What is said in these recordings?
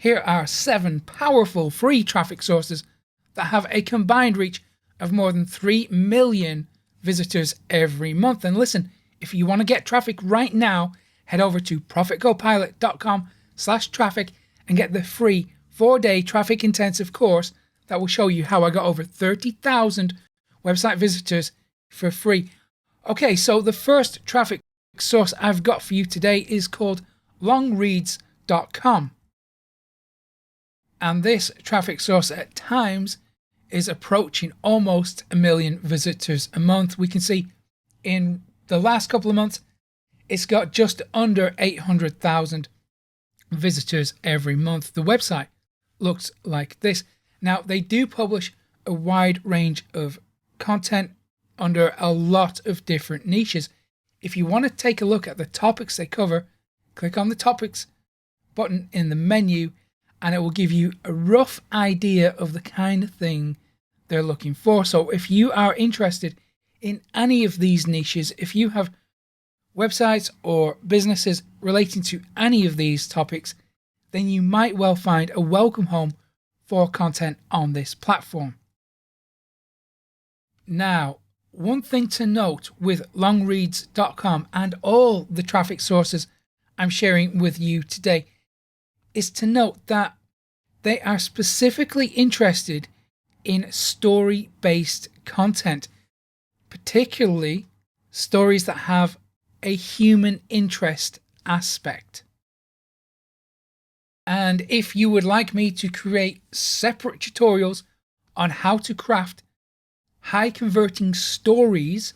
Here are 7 powerful free traffic sources that have a combined reach of more than 3 million visitors every month. And listen, if you want to get traffic right now, head over to profitgopilot.com/traffic and get the free 4-day traffic intensive course that will show you how I got over 30,000 website visitors for free. Okay, so the first traffic source I've got for you today is called Longreads.com. And this traffic source at times is approaching almost 1 million visitors a month. We can see in the last couple of months, it's got just under 800,000 visitors every month. The website looks like this. Now, they do publish a wide range of content under a lot of different niches. If you want to take a look at the topics they cover, click on the topics button in the menu and it will give you a rough idea of the kind of thing they're looking for. So if you are interested in any of these niches, if you have websites or businesses relating to any of these topics, then you might well find a welcome home for content on this platform. Now, one thing to note with Longreads.com and all the traffic sources I'm sharing with you today is to note that they are specifically interested in story-based content, particularly stories that have a human interest aspect. And if you would like me to create separate tutorials on how to craft high converting stories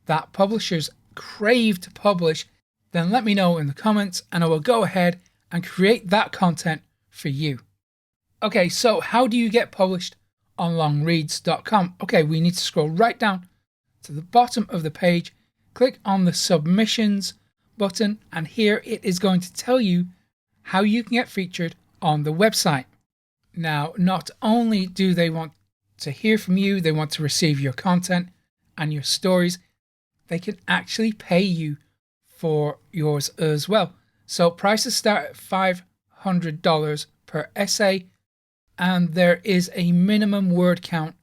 that publishers crave to publish, then let me know in the comments and I will go ahead and create that content for you. Okay, so how do you get published on Longreads.com? Okay, we need to scroll right down to the bottom of the page, click on the submissions button, and here it is going to tell you how you can get featured on the website. Now, not only do they want to hear from you, they want to receive your content and your stories, they can actually pay you for yours as well. So prices start at $500 per essay, and there is a minimum word count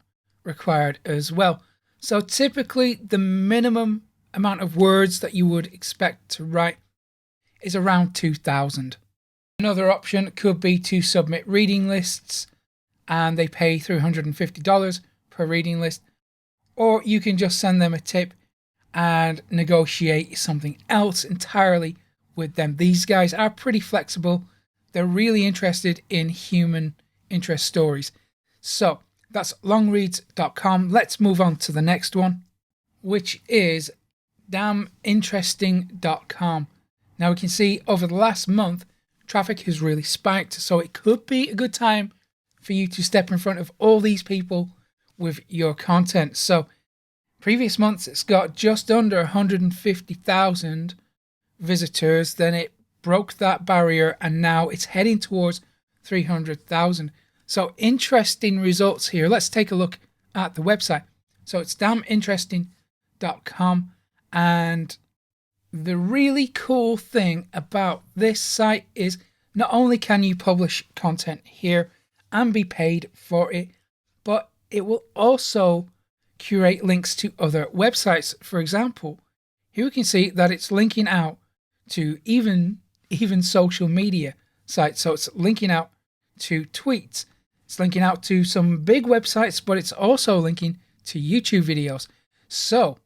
required as well. So typically the minimum amount of words that you would expect to write is around 2,000. Another option could be to submit reading lists, and they pay $350 per reading list, or you can just send them a tip and negotiate something else entirely with them. These guys are pretty flexible. They're really interested in human interest stories. So that's Longreads.com. Let's move on to the next one, which is daminteresting.com. Now we can see over the last month, traffic has really spiked. So it could be a good time for you to step in front of all these people with your content. So previous months, it's got just under 150,000 visitors. Then it broke that barrier and now it's heading towards 300,000. So interesting results here. Let's take a look at the website. So it's daminteresting.com, and the really cool thing about this site is not only can you publish content here and be paid for it, but it will also curate links to other websites. For example, here we can see that it's linking out to even social media sites. So it's linking out to tweets. It's linking out to some big websites, but it's also linking to YouTube videos. So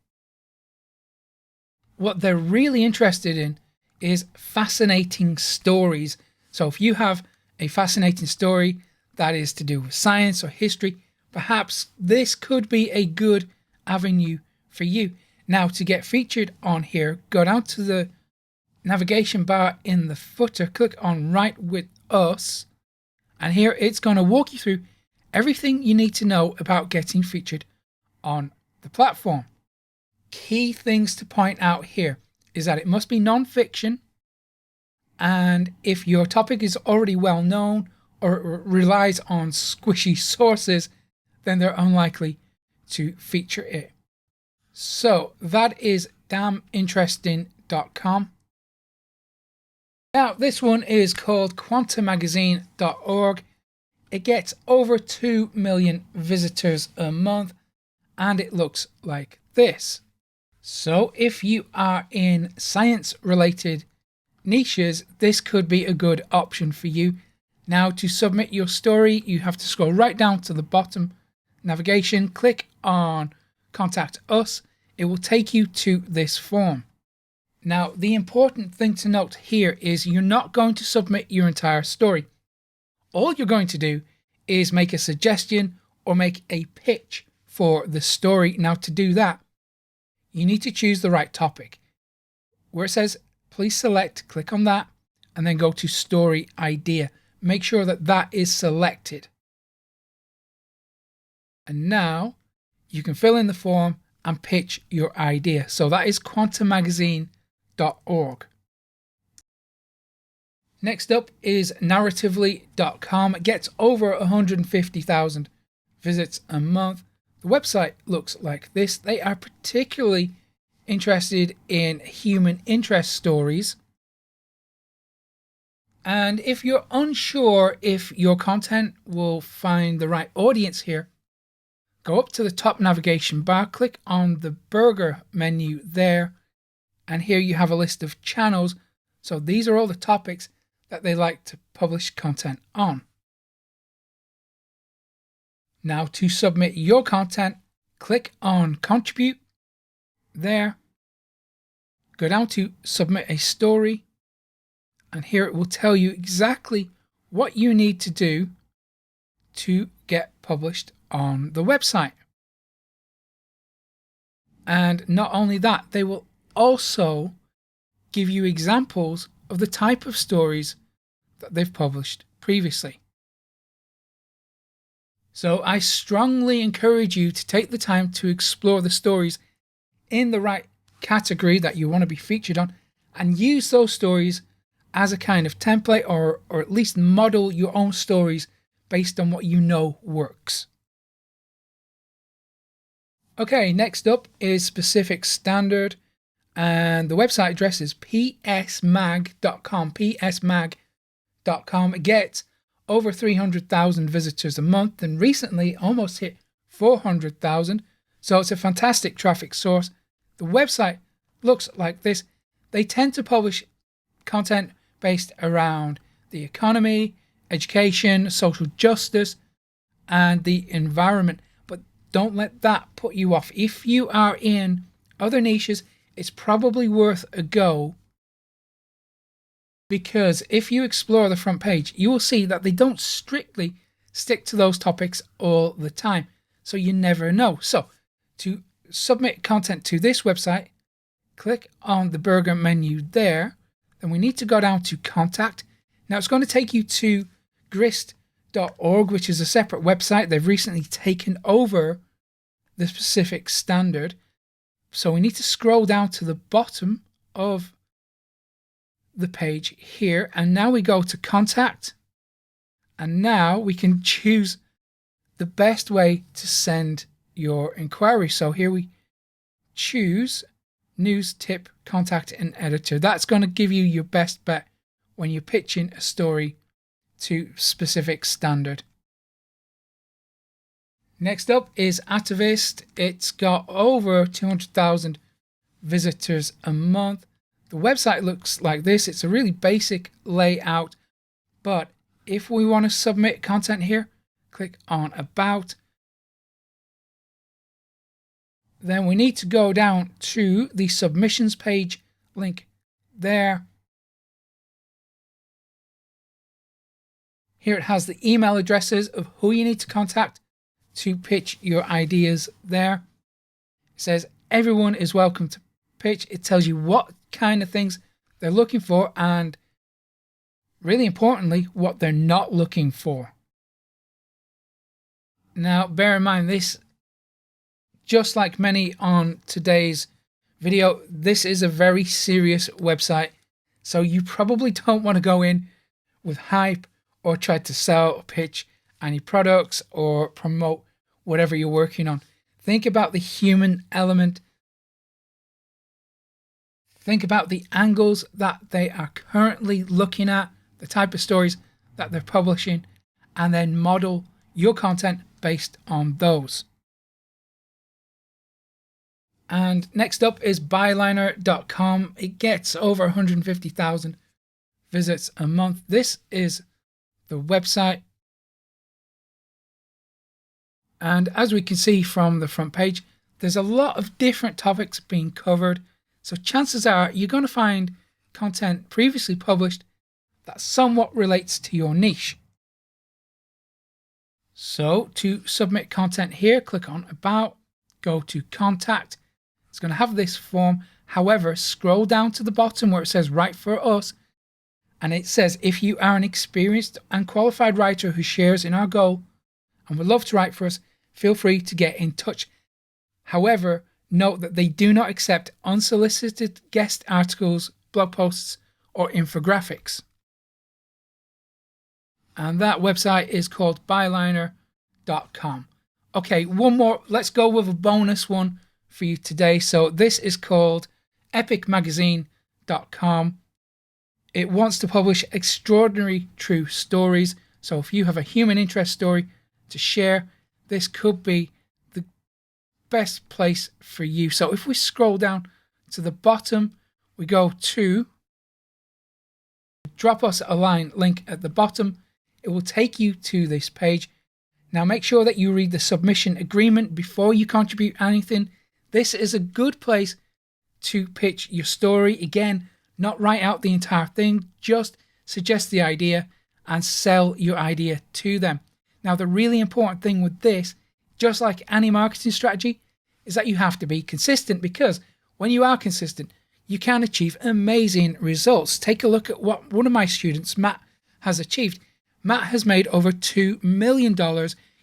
what they're really interested in is fascinating stories. So if you have a fascinating story that is to do with science or history, perhaps this could be a good avenue for you. Now, to get featured on here, go down to the navigation bar in the footer, click on Write with Us, and here it's going to walk you through everything you need to know about getting featured on the platform. Key things to point out here is that it must be non-fiction, and if your topic is already well known or relies on squishy sources, then they're unlikely to feature it. So that is daminteresting.com. Now, this one is called quantamagazine.org. It gets over 2 million visitors a month, and it looks like this. So if you are in science-related niches, this could be a good option for you. Now, to submit your story, you have to scroll right down to the bottom navigation, click on Contact Us. It will take you to this form. Now, the important thing to note here is you're not going to submit your entire story. All you're going to do is make a suggestion or make a pitch for the story. Now, to do that, you need to choose the right topic. Where it says, please select, click on that, and then go to Story Idea. Make sure that that is selected. And now you can fill in the form and pitch your idea. So that is quantamagazine.org. Next up is narratively.com. It gets over 150,000 visits a month. The website looks like this. They are particularly interested in human interest stories. And if you're unsure if your content will find the right audience here, go up to the top navigation bar, click on the burger menu there, and here you have a list of channels. So these are all the topics that they like to publish content on. Now, to submit your content, click on Contribute there, go down to Submit a Story, and here it will tell you exactly what you need to do to get published on the website. And not only that, they will also give you examples of the type of stories that they've published previously. So I strongly encourage you to take the time to explore the stories in the right category that you want to be featured on, and use those stories as a kind of template, or at least model your own stories based on what you know works. Okay, next up is Specific Standard, and the website address is psmag.com. psmag.com. It gets over 300,000 visitors a month, and recently almost hit 400,000. So it's a fantastic traffic source. The website looks like this. They tend to publish content based around the economy, education, social justice, and the environment. But don't let that put you off. If you are in other niches, it's probably worth a go, because if you explore the front page, you will see that they don't strictly stick to those topics all the time. So you never know. So to submit content to this website, click on the burger menu there. Then we need to go down to Contact. Now it's going to take you to grist.org, which is a separate website. They've recently taken over the Specific Standard. So we need to scroll down to the bottom of the page here, and now we go to Contact, and now we can choose the best way to send your inquiry. So here we choose News, Tip, Contact and Editor. That's going to give you your best bet when you're pitching a story to Specific Standard. Next up is Atavist. It's got over 200,000 visitors a month. The website looks like this. It's a really basic layout, but if we want to submit content here, click on About. Then we need to go down to the submissions page, link there. Here it has the email addresses of who you need to contact to pitch your ideas there. It says everyone is welcome to pitch. It tells you what kind of things they're looking for, and really importantly, what they're not looking for. Now, bear in mind, this, just like many on today's video, this is a very serious website. So you probably don't want to go in with hype or try to sell or pitch any products or promote whatever you're working on. Think about the human element. Think about the angles that they are currently looking at, the type of stories that they're publishing, and then model your content based on those. And next up is Byliner.com. It gets over 150,000 visits a month. This is the website. And as we can see from the front page, there's a lot of different topics being covered. So chances are you're going to find content previously published that somewhat relates to your niche. So to submit content here, click on About, go to Contact. It's going to have this form. However, scroll down to the bottom where it says Write for Us. And it says, if you are an experienced and qualified writer who shares in our goal and would love to write for us, feel free to get in touch. However, note that they do not accept unsolicited guest articles, blog posts, or infographics. And that website is called Byliner.com. Okay, one more. Let's go with a bonus one for you today. So this is called epicmagazine.com. It wants to publish extraordinary true stories. So if you have a human interest story to share, this could be the best place for you. So if we scroll down to the bottom, we go to Drop Us a Line link at the bottom. It will take you to this page. Now make sure that you read the submission agreement before you contribute anything. This is a good place to pitch your story. Again, not write out the entire thing, just suggest the idea and sell your idea to them. Now, the really important thing with this, just like any marketing strategy, is that you have to be consistent, because when you are consistent, you can achieve amazing results. Take a look at what one of my students, Matt, has achieved. Matt has made over $2 million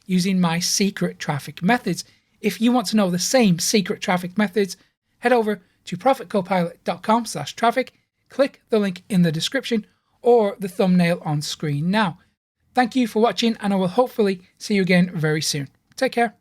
using my secret traffic methods. If you want to know the same secret traffic methods, head over to profitcopilot.com/traffic, click the link in the description or the thumbnail on screen now. Thank you for watching, and I will hopefully see you again very soon. Take care.